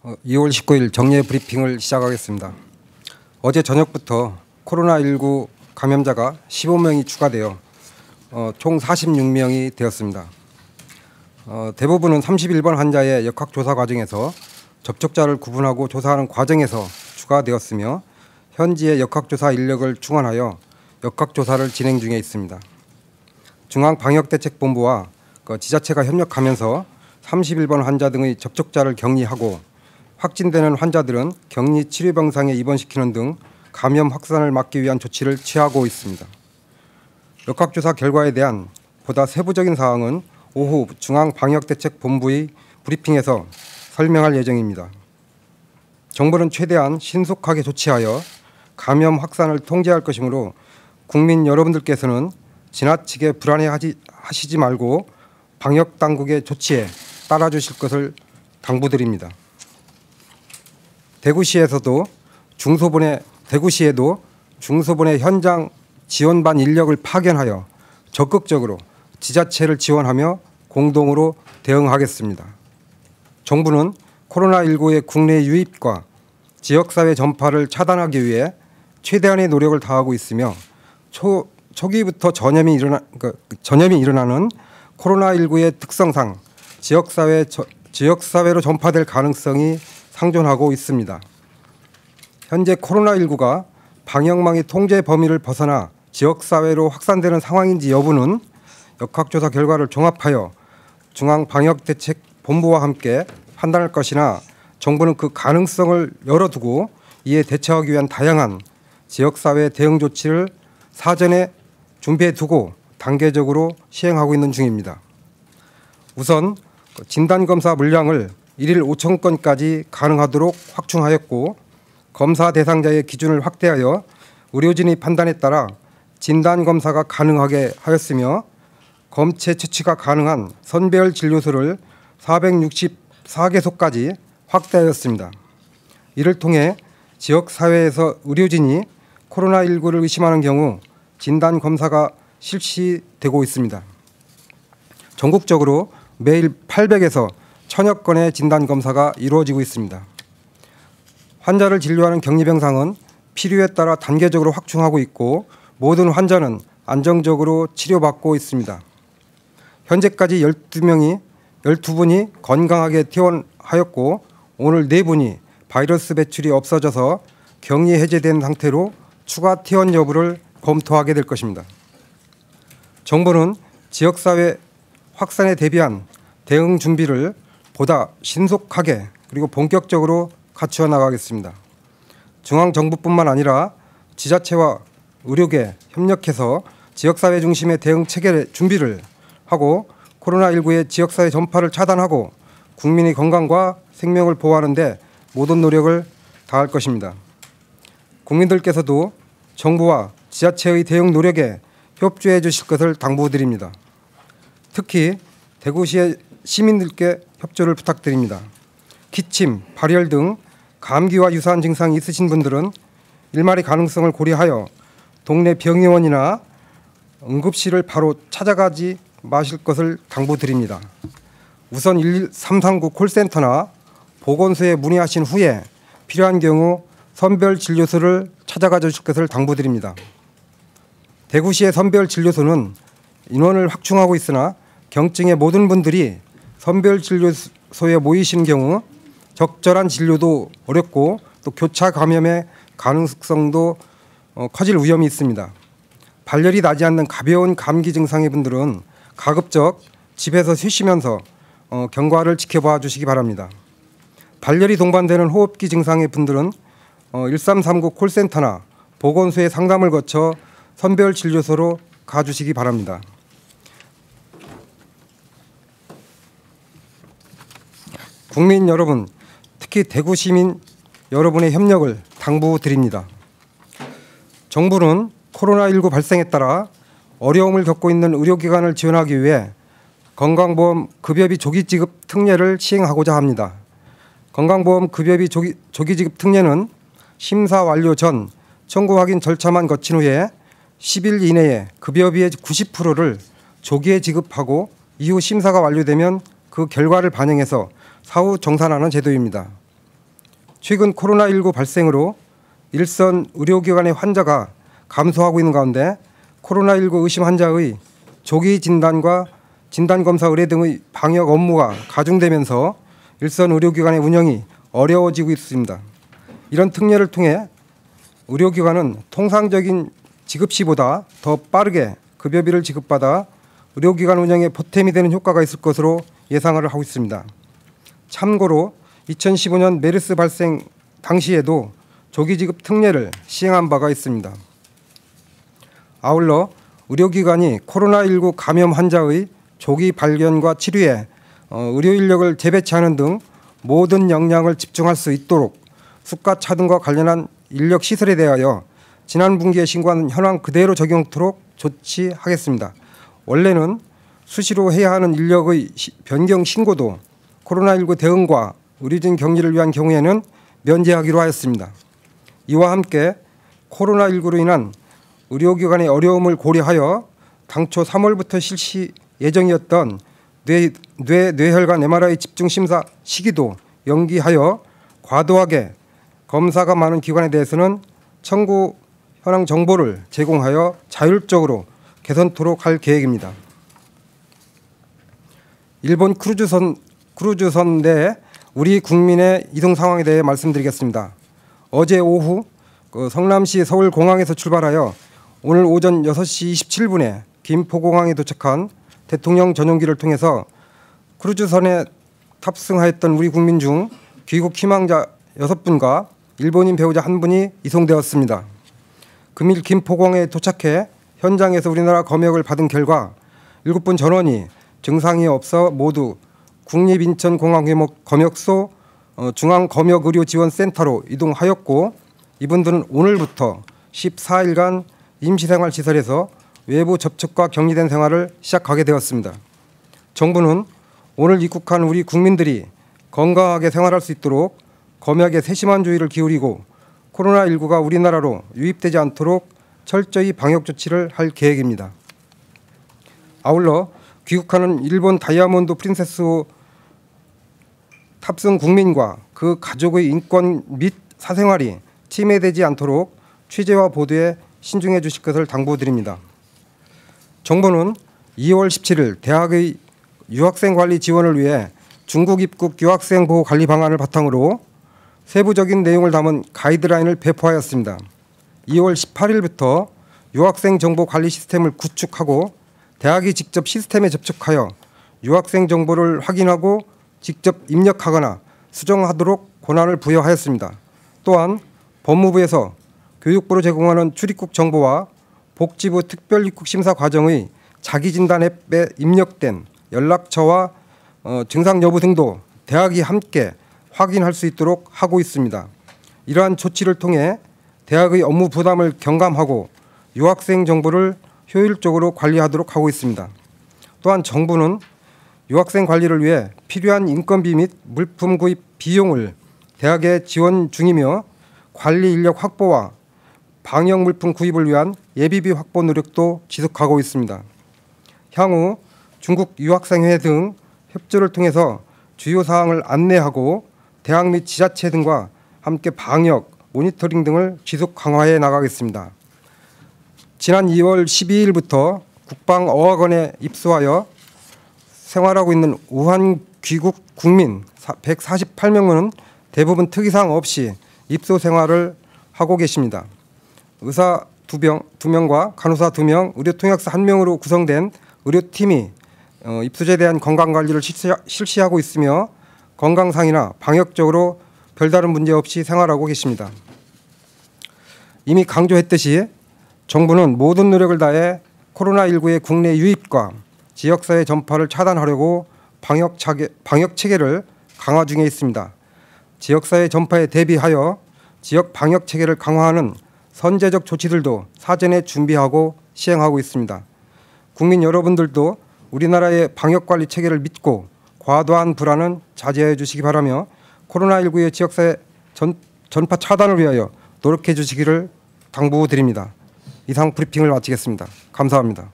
2월 19일 정례 브리핑을 시작하겠습니다. 어제 저녁부터 코로나19 감염자가 15명이 추가되어 총 46명이 되었습니다. 대부분은 31번 환자의 역학조사 과정에서 접촉자를 구분하고 조사하는 과정에서 추가되었으며 현지의 역학조사 인력을 충원하여 역학조사를 진행 중에 있습니다. 중앙방역대책본부와 지자체가 협력하면서 31번 환자 등의 접촉자를 격리하고 확진되는 환자들은 격리 치료병상에 입원시키는 등 감염 확산을 막기 위한 조치를 취하고 있습니다. 역학조사 결과에 대한 보다 세부적인 사항은 오후 중앙방역대책본부의 브리핑에서 설명할 예정입니다. 정부는 최대한 신속하게 조치하여 감염 확산을 통제할 것이므로 국민 여러분들께서는 지나치게 불안해하시지 말고 방역당국의 조치에 따라주실 것을 당부드립니다. 대구시에도 중소본의 현장 지원반 인력을 파견하여 적극적으로 지자체를 지원하며 공동으로 대응하겠습니다. 정부는 코로나19의 국내 유입과 지역사회 전파를 차단하기 위해 최대한의 노력을 다하고 있으며 초기부터 전염이 일어나는 코로나19의 특성상 지역사회로 전파될 가능성이 상존하고 있습니다. 현재 코로나19가 방역망의 통제 범위를 벗어나 지역사회로 확산되는 상황인지 여부는 역학조사 결과를 종합하여 중앙방역대책본부와 함께 판단할 것이나 정부는 그 가능성을 열어두고 이에 대처하기 위한 다양한 지역사회 대응 조치를 사전에 준비해 두고 단계적으로 시행하고 있는 중입니다. 우선 진단검사 물량을 1일 5천 건까지 가능하도록 확충하였고 검사 대상자의 기준을 확대하여 의료진의 판단에 따라 진단검사가 가능하게 하였으며 검체 채취가 가능한 선별 진료소를 464개소까지 확대하였습니다. 이를 통해 지역사회에서 의료진이 코로나19를 의심하는 경우 진단검사가 실시되고 있습니다. 전국적으로 매일 800에서 1000여 건의 진단검사가 이루어지고 있습니다. 환자를 진료하는 격리병상은 필요에 따라 단계적으로 확충하고 있고 모든 환자는 안정적으로 치료받고 있습니다. 현재까지 12분이 건강하게 퇴원하였고 오늘 4분이 바이러스 배출이 없어져서 격리 해제된 상태로 추가 퇴원 여부를 검토하게 될 것입니다. 정부는 지역사회 확산에 대비한 대응 준비를 보다 신속하게 그리고 본격적으로 갖추어 나가겠습니다. 중앙정부뿐만 아니라 지자체와 의료계 협력해서 지역사회 중심의 대응 체계 준비를 하고 코로나19의 지역사회 전파를 차단하고 국민의 건강과 생명을 보호하는 데 모든 노력을 다할 것입니다. 국민들께서도 정부와 지자체의 대응 노력에 협조해 주실 것을 당부드립니다. 특히 대구시의 시민들께 협조를 부탁드립니다. 기침, 발열 등 감기와 유사한 증상이 있으신 분들은 일말의 가능성을 고려하여 동네 병의원이나 응급실을 바로 찾아가지 마실 것을 당부드립니다. 우선 1339 콜센터나 보건소에 문의하신 후에 필요한 경우 선별진료소를 찾아가 주실 것을 당부드립니다. 대구시의 선별진료소는 인원을 확충하고 있으나 경증의 모든 분들이 선별진료소에 모이시는 경우 적절한 진료도 어렵고 또 교차 감염의 가능성도 커질 위험이 있습니다. 발열이 나지 않는 가벼운 감기 증상의 분들은 가급적 집에서 쉬시면서 경과를 지켜봐 주시기 바랍니다. 발열이 동반되는 호흡기 증상의 분들은 1339 콜센터나 보건소의 상담을 거쳐 선별진료소로 가주시기 바랍니다. 국민 여러분, 특히 대구 시민 여러분의 협력을 당부드립니다. 정부는 코로나19 발생에 따라 어려움을 겪고 있는 의료기관을 지원하기 위해 건강보험 급여비 조기지급 특례를 시행하고자 합니다. 건강보험 급여비 조기지급 특례는 심사 완료 전 청구 확인 절차만 거친 후에 10일 이내에 급여비의 90%를 조기에 지급하고 이후 심사가 완료되면 그 결과를 반영해서 사후 정산하는 제도입니다. 최근 코로나19 발생으로 일선 의료기관의 환자가 감소하고 있는 가운데 코로나19 의심 환자의 조기 진단과 진단검사 의뢰 등의 방역 업무가 가중되면서 일선 의료기관의 운영이 어려워지고 있습니다. 이런 특례를 통해 의료기관은 통상적인 지급시보다 더 빠르게 급여비를 지급받아 의료기관 운영에 보탬이 되는 효과가 있을 것으로 예상을 하고 있습니다. 참고로 2015년 메르스 발생 당시에도 조기지급 특례를 시행한 바가 있습니다. 아울러 의료기관이 코로나19 감염 환자의 조기 발견과 치료에 의료 인력을 재배치하는 등 모든 역량을 집중할 수 있도록 수가차 등과 관련한 인력 시설에 대하여 지난 분기에 신고한 현황 그대로 적용토록 조치하겠습니다. 원래는 수시로 해야 하는 인력의 변경 신고도 코로나19 대응과 의료진 격리를 위한 경우에는 면제하기로 하였습니다. 이와 함께 코로나19로 인한 의료기관의 어려움을 고려하여 당초 3월부터 실시 예정이었던 뇌혈관 MRI 집중심사 시기도 연기하여 과도하게 검사가 많은 기관에 대해서는 청구 현황 정보를 제공하여 자율적으로 개선토록 할 계획입니다. 일본 크루즈선 내 우리 국민의 이동 상황에 대해 말씀드리겠습니다. 어제 오후 성남시 서울공항에서 출발하여 오늘 오전 6시 27분에 김포공항에 도착한 대통령 전용기를 통해서 크루즈선에 탑승하였던 우리 국민 중 귀국 희망자 6분과 일본인 배우자 1분이 이송되었습니다. 금일 김포공항에 도착해 현장에서 우리나라 검역을 받은 결과 7분 전원이 증상이 없어 모두 국립인천공항검역소 중앙검역의료지원센터로 이동하였고, 이분들은 오늘부터 14일간 임시생활시설에서 외부 접촉과 격리된 생활을 시작하게 되었습니다. 정부는 오늘 입국한 우리 국민들이 건강하게 생활할 수 있도록 검역에 세심한 주의를 기울이고 코로나19가 우리나라로 유입되지 않도록 철저히 방역 조치를 할 계획입니다. 아울러 귀국하는 일본 다이아몬드 프린세스 탑승 국민과 그 가족의 인권 및 사생활이 침해되지 않도록 취재와 보도에 신중해 주실 것을 당부드립니다. 정부는 2월 17일 대학의 유학생 관리 지원을 위해 중국 입국 유학생 보호 관리 방안을 바탕으로 세부적인 내용을 담은 가이드라인을 배포하였습니다. 2월 18일부터 유학생 정보 관리 시스템을 구축하고 대학이 직접 시스템에 접촉하여 유학생 정보를 확인하고 직접 입력하거나 수정하도록 권한을 부여하였습니다. 또한 법무부에서 교육부로 제공하는 출입국 정보와 복지부 특별입국 심사 과정의 자기진단 앱에 입력된 연락처와 증상 여부 등도 대학이 함께 확인할 수 있도록 하고 있습니다. 이러한 조치를 통해 대학의 업무 부담을 경감하고 유학생 정보를 효율적으로 관리하도록 하고 있습니다. 또한 정부는 유학생 관리를 위해 필요한 인건비 및 물품 구입 비용을 대학에 지원 중이며 관리 인력 확보와 방역 물품 구입을 위한 예비비 확보 노력도 지속하고 있습니다. 향후 중국 유학생회 등 협조를 통해서 주요 사항을 안내하고 대학 및 지자체 등과 함께 방역, 모니터링 등을 지속 강화해 나가겠습니다. 지난 2월 12일부터 국방어학원에 입소하여 생활하고 있는 우한 귀국 국민 148명은 대부분 특이사항 없이 입소 생활을 하고 계십니다. 의사 2명과 간호사 2명, 의료통역사 1명으로 구성된 의료팀이 입소자에 대한 건강관리를 실시하고 있으며 건강상이나 방역적으로 별다른 문제 없이 생활하고 계십니다. 이미 강조했듯이 정부는 모든 노력을 다해 코로나19의 국내 유입과 지역사회 전파를 차단하려고 방역 체계를 강화 중에 있습니다. 지역사회 전파에 대비하여 지역 방역 체계를 강화하는 선제적 조치들도 사전에 준비하고 시행하고 있습니다. 국민 여러분들도 우리나라의 방역관리 체계를 믿고 과도한 불안은 자제해 주시기 바라며 코로나19의 지역사회 전파 차단을 위하여 노력해 주시기를 당부드립니다. 이상 브리핑을 마치겠습니다. 감사합니다.